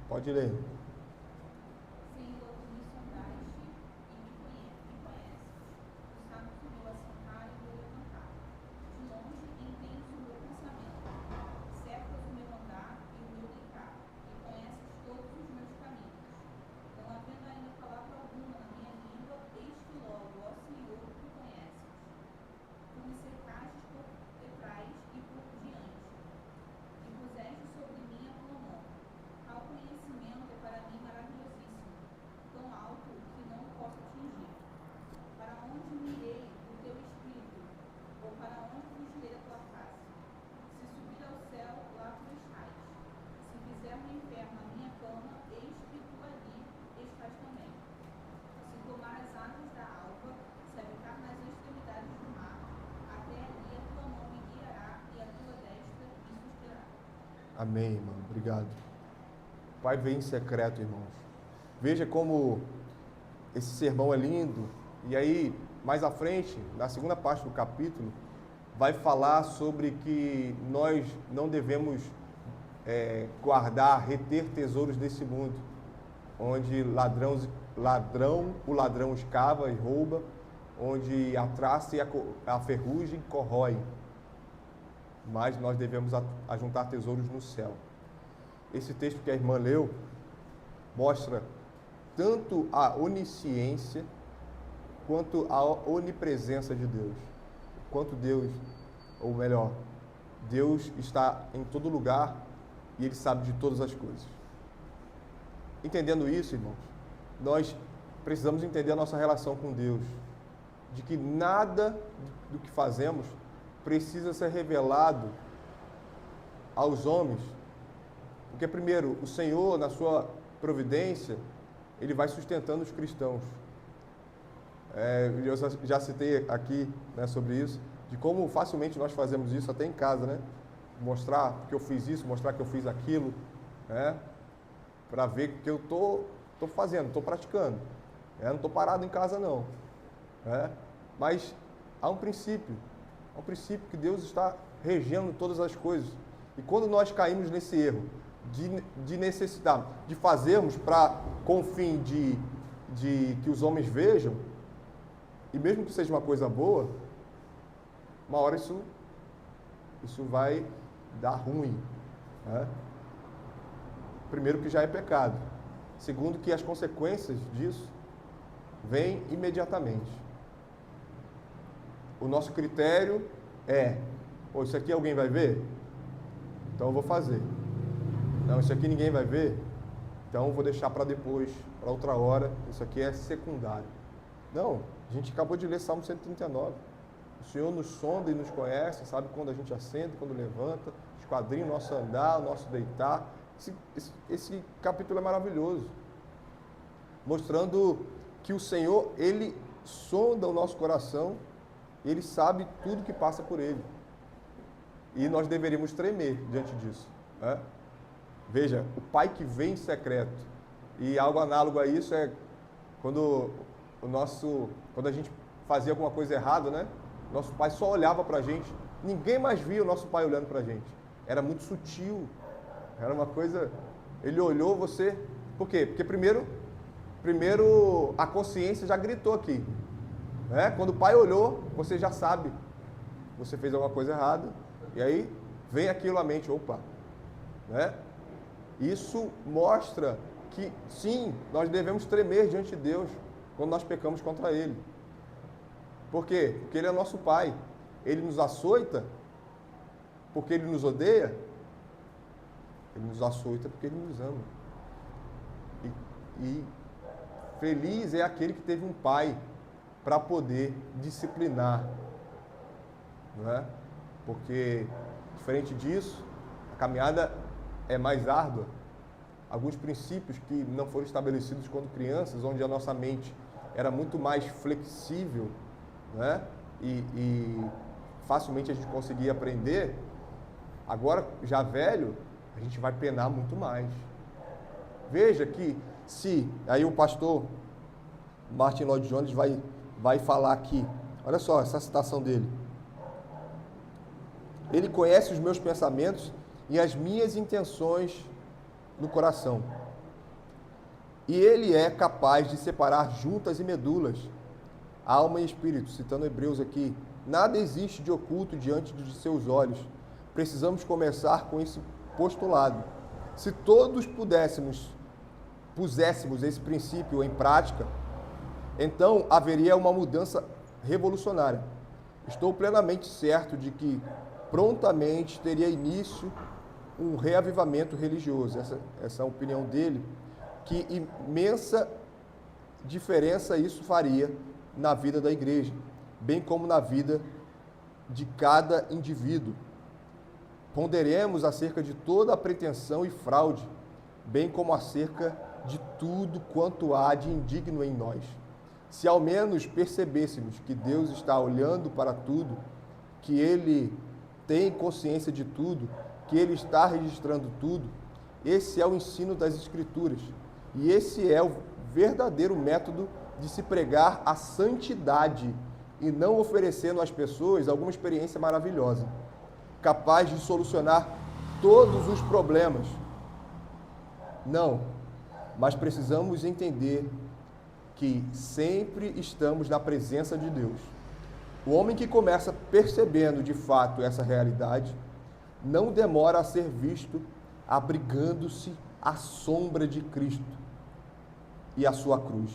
Pode ler. Senhor, tu me sondaste e me conheces. Tu sabes que vou assentar e vou levantar. De longe entendes o meu pensamento. Cercas o meu andar e o meu deitar, e conheces todos os meus caminhos. Não havendo ainda palavra alguma na minha língua, eis que logo, ó Senhor, tu conheces. Tu me cercastes por detrás e por diante, e puseste sobre mim a tua mão. Tal conhecimento é para mim maravilhosíssimo, tão alto que não o posso atingir. Para onde me irei do teu espírito? Ou para onde fugirei da tua face? Se subir ao céu, lá tu estás. Se fizer no inferno a minha cama, eis que tu ali estás também. Se tomar as águas da alva, se habitar nas extremidades do mar, até ali a tua mão me guiará e a tua destra me susterá. Amém, irmão. Obrigado. O Pai vem em secreto, irmãos. Veja como esse sermão é lindo. E aí, mais à frente, na segunda parte do capítulo, vai falar sobre que nós não devemos guardar, reter tesouros desse mundo, onde o ladrão escava e rouba, onde a traça e a ferrugem corrói. Mas nós devemos ajuntar tesouros no céu. Esse texto que a irmã leu mostra tanto a onisciência quanto a onipresença de Deus. Quanto Deus, ou melhor, Deus está em todo lugar e Ele sabe de todas as coisas. Entendendo isso, irmãos, nós precisamos entender a nossa relação com Deus, de que nada do que fazemos precisa ser revelado aos homens. Porque, primeiro, o Senhor, na sua providência, Ele vai sustentando os cristãos. Eu já citei aqui, né, sobre isso, de como facilmente nós fazemos isso até em casa, né? Mostrar que eu fiz isso, mostrar que eu fiz aquilo, né? Para ver que eu estou fazendo, estou praticando. Não estou parado em casa, não. Mas há um princípio que Deus está regendo todas as coisas. E quando nós caímos nesse erro de necessitar, de fazermos com o fim de que os homens vejam, e mesmo que seja uma coisa boa, uma hora isso vai dar ruim. Primeiro, que já é pecado. Segundo, que as consequências disso vêm imediatamente. O nosso critério é: isso aqui alguém vai ver? Então eu vou fazer. Não, isso aqui ninguém vai ver? Então eu vou deixar para depois, para outra hora. Isso aqui é secundário. Não, a gente acabou de ler Salmo 139. O Senhor nos sonda e nos conhece, sabe quando a gente assenta, quando levanta, esquadrinha o nosso andar, o nosso deitar. Esse capítulo é maravilhoso, mostrando que o Senhor, Ele sonda o nosso coração, Ele sabe tudo que passa por ele. E nós deveríamos tremer diante disso. Veja, o Pai que vem em secreto. E algo análogo a isso é quando a gente fazia alguma coisa errada, né? Nosso pai só olhava pra gente. Ninguém mais via o nosso pai olhando pra gente. Era muito sutil. Era uma coisa... Ele olhou você... Por quê? Porque primeiro a consciência já gritou aqui. Né? Quando o pai olhou, você já sabe. Você fez alguma coisa errada. E aí vem aquilo à mente. Opa! Né? Isso mostra que, sim, nós devemos tremer diante de Deus quando nós pecamos contra Ele. Por quê? Porque Ele é nosso Pai. Ele nos açoita porque Ele nos odeia. Ele nos açoita porque Ele nos ama. E feliz é aquele que teve um pai para poder disciplinar. Não é? Porque, diferente disso, a caminhada é mais árdua. Alguns princípios que não foram estabelecidos quando crianças, onde a nossa mente era muito mais flexível, né? E facilmente a gente conseguia aprender, agora, já velho, a gente vai penar muito mais. Veja que aí o pastor Martin Lloyd Jones vai falar aqui, olha só essa citação dele. Ele conhece os meus pensamentos e as minhas intenções no coração. E ele é capaz de separar juntas e medulas, alma e espírito. Citando Hebreus aqui, nada existe de oculto diante de seus olhos. Precisamos começar com esse postulado. Se todos puséssemos esse princípio em prática, então haveria uma mudança revolucionária. Estou plenamente certo de que prontamente teria início um reavivamento religioso. Essa é a opinião dele, que imensa diferença isso faria na vida da igreja, bem como na vida de cada indivíduo. Ponderemos acerca de toda a pretensão e fraude, bem como acerca de tudo quanto há de indigno em nós. Se ao menos percebêssemos que Deus está olhando para tudo, que Ele tem consciência de tudo, que Ele está registrando tudo, esse é o ensino das Escrituras. E esse é o verdadeiro método de se pregar a santidade e não oferecendo às pessoas alguma experiência maravilhosa, capaz de solucionar todos os problemas. Não, mas precisamos entender que sempre estamos na presença de Deus. O homem que começa percebendo de fato essa realidade não demora a ser visto abrigando-se à sombra de Cristo e à sua cruz,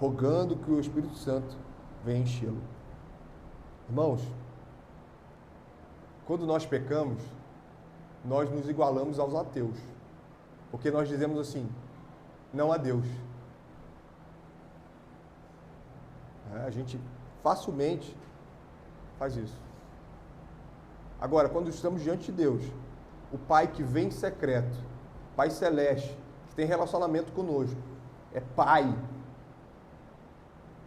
rogando que o Espírito Santo venha enchê-lo. Irmãos, quando nós pecamos, nós nos igualamos aos ateus, porque nós dizemos assim, não há Deus. A gente facilmente faz isso. Agora, quando estamos diante de Deus, o Pai que vem em secreto, Pai celeste, que tem relacionamento conosco, é Pai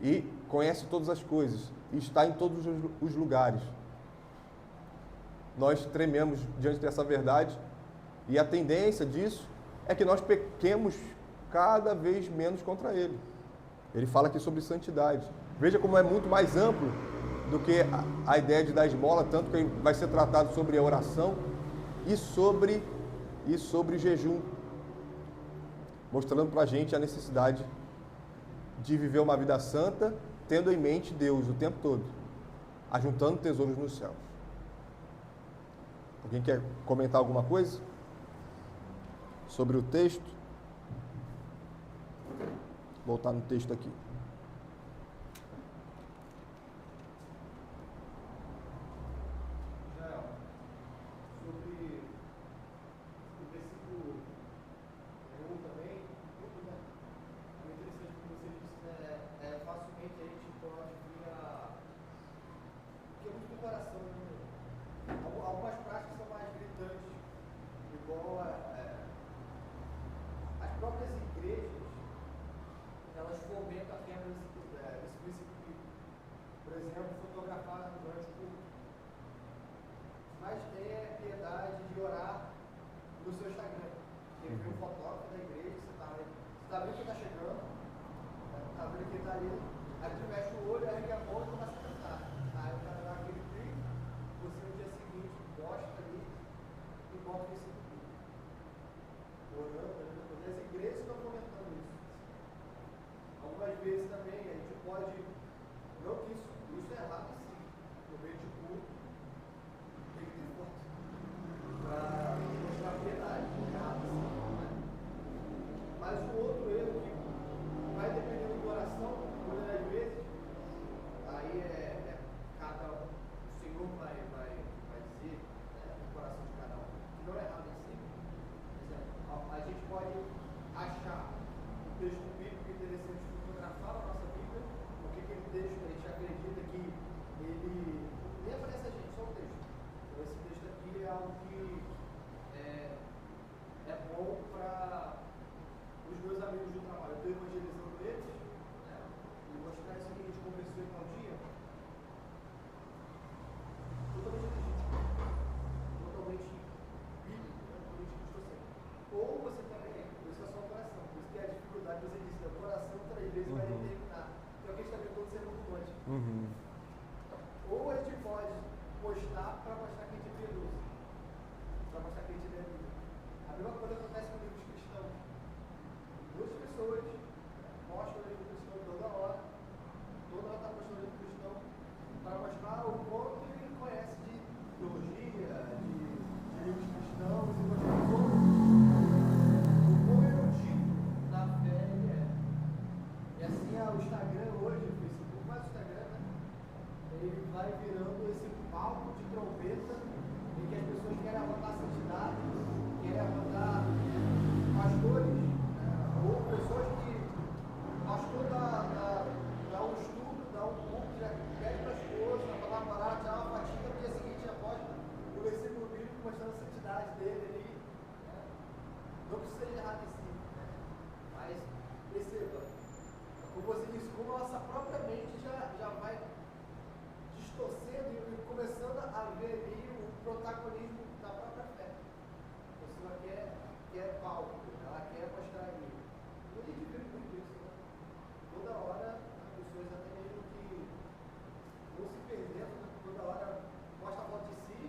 e conhece todas as coisas e está em todos os lugares. Nós trememos diante dessa verdade e a tendência disso é que nós pequemos cada vez menos contra Ele. Ele fala aqui sobre santidade. Veja como é muito mais amplo do que a ideia de dar esmola, tanto que vai ser tratado sobre a oração e sobre jejum, mostrando para a gente a necessidade de viver uma vida santa, tendo em mente Deus o tempo todo, ajuntando tesouros nos céus. Alguém quer comentar alguma coisa sobre o texto? Voltar no texto aqui. Aí tu fecha o olho, ergue a mão e começa a cantar. Aí o cara dá aquele clique, você no dia seguinte posta ali e bota esse clique. Orando, né? As igrejas estão comentando isso. Algumas vezes também a gente pode, não que isso é errado assim, no meio de culto, tem que ter força para mostrar a piedade, não é errado assim, né? Mas o outro erro que vai depender do coração, muitas das vezes, aí cada, o Senhor vai dizer, né, no coração de cada um, que não é errado assim. Por exemplo, a gente pode achar um texto bíblico interessante que fotografar a nossa Bíblia, porque aquele texto a gente acredita que ele nem aparece a gente, só o texto. Então esse texto aqui é algo que é bom para os meus amigos do trabalho. Eu estou evangelizando eles, né, e mostrar isso aqui que a gente conversou em tal dia. Totalmente legítimo, totalmente bíblico, né, totalmente cristocêntrico. Ou você também, por isso é só o coração, por isso que é a dificuldade, você disse, o coração 3 vezes vai determinar. Então aqui está vendo ser muito longe. Ou a gente pode postar para mostrar que a gente é piedoso, para mostrar que a gente é bíblico. A mesma coisa acontece com livros cristãos. Muitas pessoas mostram o livro cristão toda hora está postando o livro cristão para mostrar o quanto ele conhece de teologia, de livros cristãos e mostrar o quão erudito na fé ele é. E assim o Instagram hoje, o Facebook, mais o Instagram, né? Ele vai virando esse palco de trombeta em que as pessoas querem apontar a santidade, querem apontar pastores, né? Ou pessoas que o pastor dá um estudo, dá um culto, já pede para as esposa, para namorar, tirar uma fatia, no dia seguinte já posta o versículo bíblico mostrando a santidade dele ali. Né? Não que seja errado em si, né? Mas perceba, como você disse, como a nossa própria mente já vai distorcendo e começando a ver ali o protagonismo da própria fé. A pessoa quer palco, ela quer mostrar ali. E a gente vê muito isso, né? Toda hora as pessoas até mesmo que vão se perdendo, né? Toda hora mostra a foto de si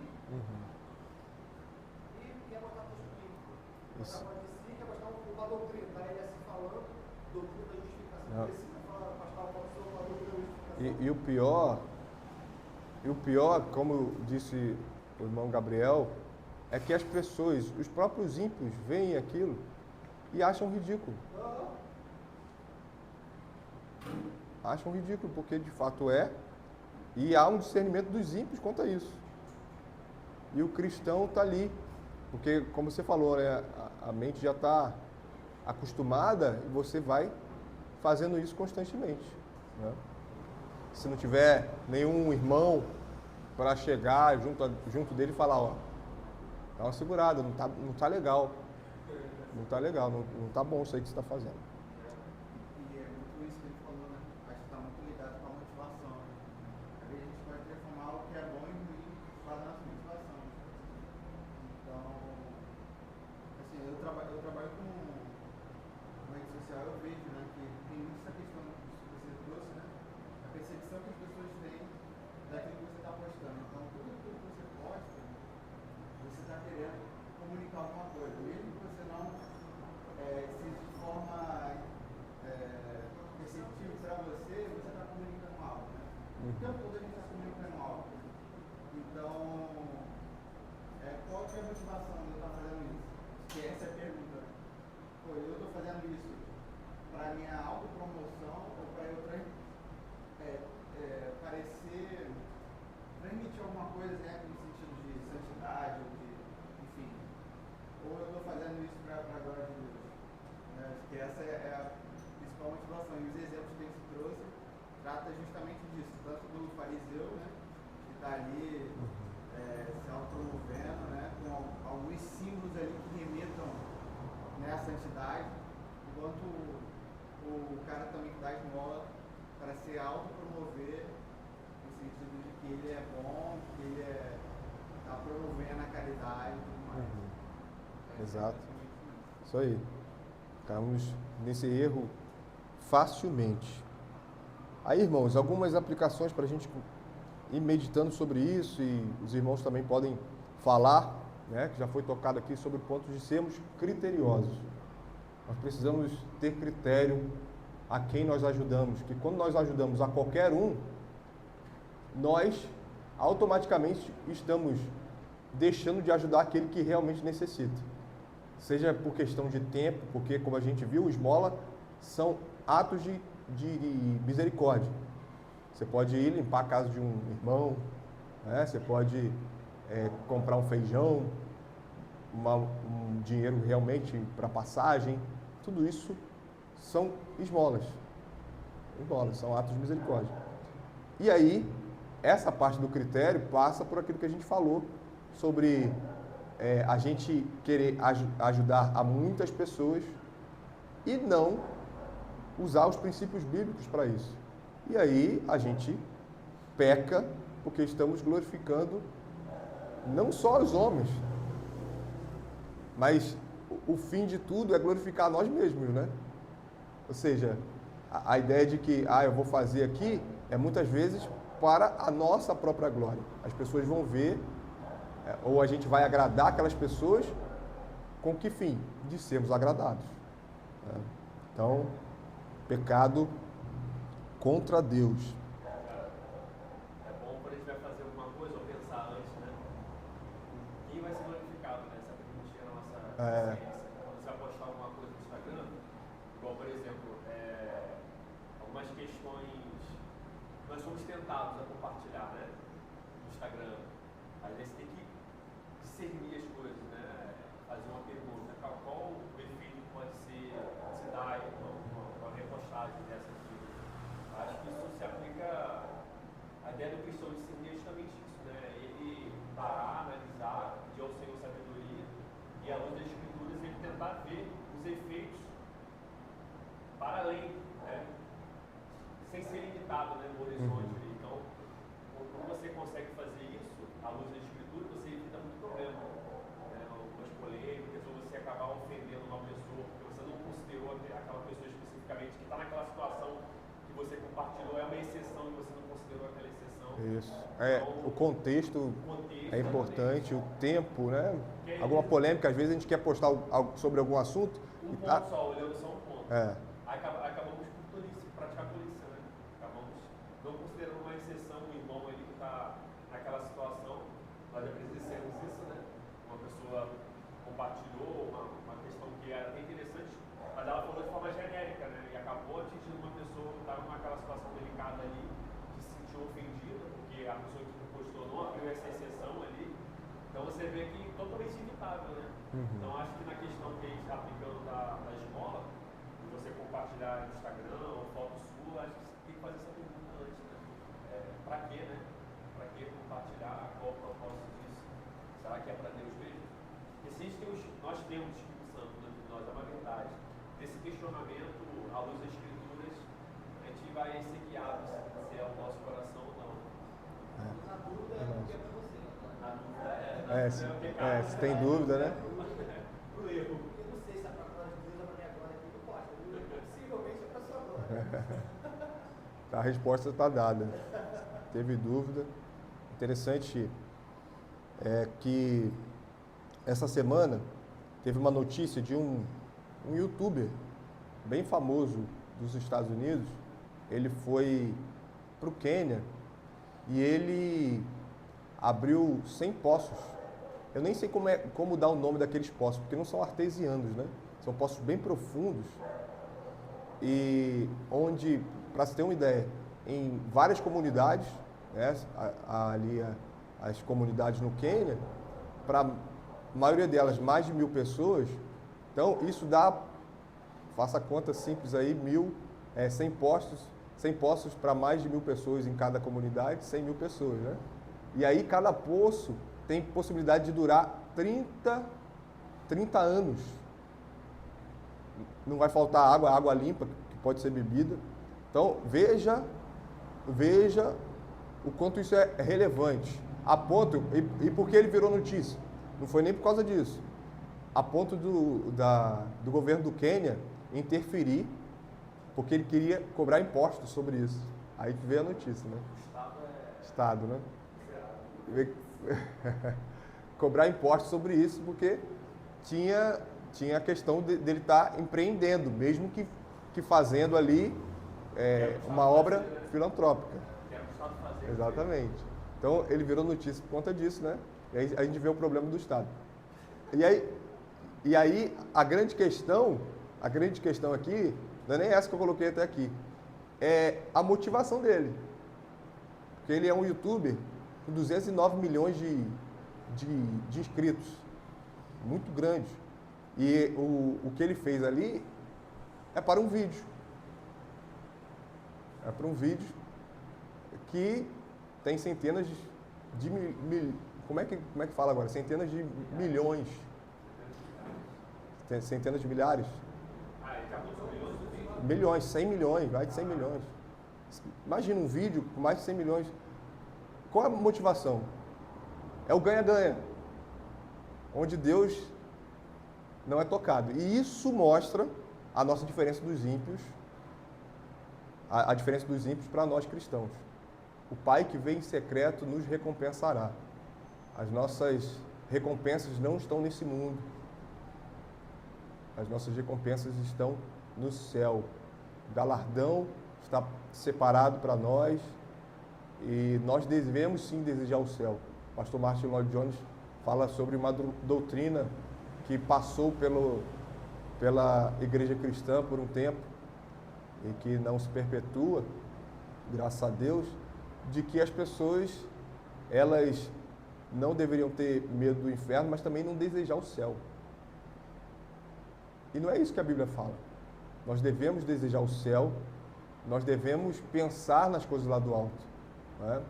e quer mostrar texto bíblico. Mostra a foto de si, quer mostrar uma doutrina, tá ele assim falando, doutrina da justificação. Precisa falar, mostrar uma foto sobre uma doutrina da justificação. E o pior, como disse o irmão Gabriel, é que as pessoas, os próprios ímpios, veem aquilo e acham ridículo. Acham ridículo, porque de fato é, e há um discernimento dos ímpios quanto a isso. E o cristão está ali, porque, como você falou, né, a mente já está acostumada e você vai fazendo isso constantemente. Né? Se não tiver nenhum irmão para chegar junto dele e falar, ó, dá uma segurada, não tá legal. Não tá legal, não tá bom isso aí que você está fazendo. E é muito isso que ele falou, né? Acho que está muito ligado com a motivação. Às vezes a gente pode transformar algo que é bom e ruim para a nossa motivação. Então, assim, eu trabalho com rede social, eu vejo, né, que tem muito essa questão que você trouxe, né? A percepção que as pessoas têm daquilo que você está postando. Então, tudo que você posta, você está querendo comunicar alguma coisa, mesmo que você não seja de forma perceptível para você está comunicando algo, né? O tempo todo a gente está comunicando algo. Então, qual que é a motivação de eu estar fazendo isso? Que essa é a pergunta. Pô, eu estou fazendo isso para minha autopromoção ou para eu parecer, transmitir alguma coisa, né, no sentido de santidade, ou de, enfim, ou eu estou fazendo isso para a glória de Deus. Né? Acho que essa é a principal motivação. E os exemplos que a gente trouxe trata justamente disso, tanto do fariseu, né, que está ali se autopromovendo, né, com alguns símbolos ali que remetam, né, à santidade, enquanto o cara também que dá esmola para se autopromover, no sentido de que ele é bom, que ele está promovendo a caridade e tudo mais. Exato. Isso aí. Estamos nesse erro facilmente. Aí, irmãos, algumas aplicações para a gente ir meditando sobre isso, e os irmãos também podem falar, né, que já foi tocado aqui sobre o ponto de sermos criteriosos. Nós precisamos ter critério a quem nós ajudamos, que quando nós ajudamos a qualquer um, nós automaticamente estamos deixando de ajudar aquele que realmente necessita. Seja por questão de tempo, porque como a gente viu, esmola são atos de misericórdia. Você pode ir limpar a casa de um irmão, né? Você pode comprar um feijão, um dinheiro realmente para passagem. Tudo isso são esmolas. Esmolas, são atos de misericórdia. E aí, essa parte do critério passa por aquilo que a gente falou sobre a gente querer ajudar a muitas pessoas e não usar os princípios bíblicos para isso. E aí a gente peca porque estamos glorificando não só os homens, mas o fim de tudo é glorificar nós mesmos, né? Ou seja, a ideia de que eu vou fazer aqui é muitas vezes para a nossa própria glória. As pessoas vão ver, ou a gente vai agradar aquelas pessoas com que fim? De sermos agradados. Né? Então, pecado contra Deus. É bom quando a gente vai fazer alguma coisa ou pensar antes, né? Quem vai ser glorificado, né? Essa pergunta na nossa ciência. Quando você vai postar alguma coisa no Instagram, igual, por exemplo, algumas questões, nós somos tentados a compartilhar, né? No Instagram. Às vezes tem que discernir as coisas, né? Fazer uma pergunta, qual o efeito pode se dar em uma repostagem dessa aqui? Acho que isso se aplica, a ideia do cristão discernir é justamente isso, né? Ele parar, analisar, pedir ao Senhor sabedoria e, à luz das Escrituras, ele tentar ver os efeitos para além, né? Sem ser limitado, né, no horizonte. Então, quando você consegue fazer isso, à luz da Escritura, você evita muito problema, né? Algumas polêmicas, ou você acabar ofendendo uma pessoa, porque você não considerou aquela pessoa especificamente que está naquela situação que você compartilhou, é uma exceção e você não considerou aquela exceção. Isso. Então, o contexto é importante, o tempo, né? Alguma polêmica, às vezes a gente quer postar sobre algum assunto. Um ponto só, olhando só um ponto. Aí acabamos por praticar polícia, né? Acabamos não considerando uma exceção, um irmão ali que está naquela situação. Nós já presenciamos isso, né? Uma pessoa compartilhou uma questão que era até interessante, mas ela falou de forma genérica, né? E acabou atingindo uma pessoa que estava naquela situação delicada ali, que se sentiu ofendida, porque a pessoa que postou não abriu essa exceção ali. Então você vê que totalmente inevitável, né? Então acho que na questão que a gente está aplicando da esmola, de você compartilhar no Instagram ou foto sua, acho que você tem que fazer essa pergunta antes, né? Para quê, né? Para que compartilhar? Qual o propósito disso? Será que é para Deus mesmo? Porque se nós temos o Espírito Santo dentro de nós, é uma verdade. Desse questionamento, à luz das Escrituras, a gente vai ser guiado se é o nosso coração ou não. Na dúvida, é porque é para você. Na dúvida, se tem dúvida, né? Pro erro. Eu não sei se é para a glória de Deus ou para a minha glória aqui, não pode. Possivelmente é para a sua glória. A resposta está dada. Teve dúvida. Interessante que essa semana teve uma notícia de um youtuber bem famoso dos Estados Unidos. Ele foi para o Quênia e ele abriu 100 poços. Eu nem sei como dar o nome daqueles poços, porque não são artesianos, né? São poços bem profundos e onde, para se ter uma ideia, em várias comunidades, né, as comunidades no Quênia, para a maioria delas mais de 1.000 pessoas. Então isso dá, faça a conta simples aí, 100 poços para mais de 1.000 pessoas em cada comunidade, 100.000 pessoas, né? E aí cada poço tem possibilidade de durar 30 anos. Não vai faltar água limpa, que pode ser bebida. Então, veja o quanto isso é relevante. A ponto, e por que ele virou notícia? Não foi nem por causa disso. A ponto do governo do Quênia interferir, porque ele queria cobrar impostos sobre isso. Aí que veio a notícia, né? Estado, né? Cobrar impostos sobre isso, porque tinha a questão dele estar empreendendo, mesmo que fazendo ali uma obra filantrópica. Exatamente. Então, ele virou notícia por conta disso, né? E aí a gente vê o problema do Estado. E aí a grande questão aqui, não é nem essa que eu coloquei até aqui, é a motivação dele. Porque ele é um youtuber com 209 milhões de inscritos. Muito grande. E o que ele fez ali é para um vídeo. É para um vídeo que tem centenas de como é que fala agora? Centenas de milhões. Centenas de milhares. Milhões, 100 milhões, mais de 100 milhões. Imagina um vídeo com mais de 100 milhões. Qual é a motivação? É o ganha-ganha. Onde Deus não é tocado. E isso mostra a nossa diferença dos ímpios, a diferença dos ímpios para nós cristãos. O Pai que vem em secreto nos recompensará. As nossas recompensas não estão nesse mundo. As nossas recompensas estão no céu. O galardão está separado para nós e nós devemos sim desejar o céu. O pastor Martin Lloyd Jones fala sobre uma doutrina que passou pela igreja cristã por um tempo e que não se perpetua, graças a Deus, de que as pessoas, elas não deveriam ter medo do inferno, mas também não desejar o céu. E não é isso que a Bíblia fala. Nós devemos desejar o céu, nós devemos pensar nas coisas lá do alto. Né?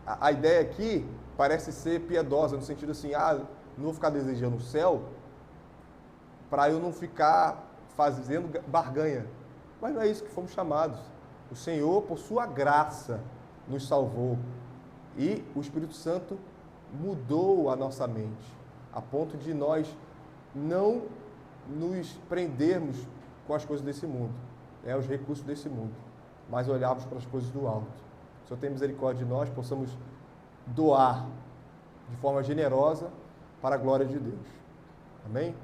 A ideia aqui parece ser piedosa, no sentido assim, não vou ficar desejando o céu para eu não ficar fazendo barganha. Mas não é isso que fomos chamados. O Senhor, por sua graça, nos salvou. E o Espírito Santo mudou a nossa mente, a ponto de nós não nos prendermos com as coisas desse mundo, os recursos desse mundo, mas olharmos para as coisas do alto. O Senhor tem misericórdia de nós, possamos doar de forma generosa para a glória de Deus. Amém?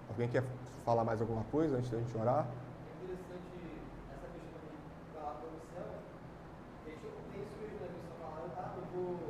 Alguém quer falar mais alguma coisa antes da gente orar? É interessante essa questão de falar para o céu. Tem isso mesmo, né? Que você está falando, eu vou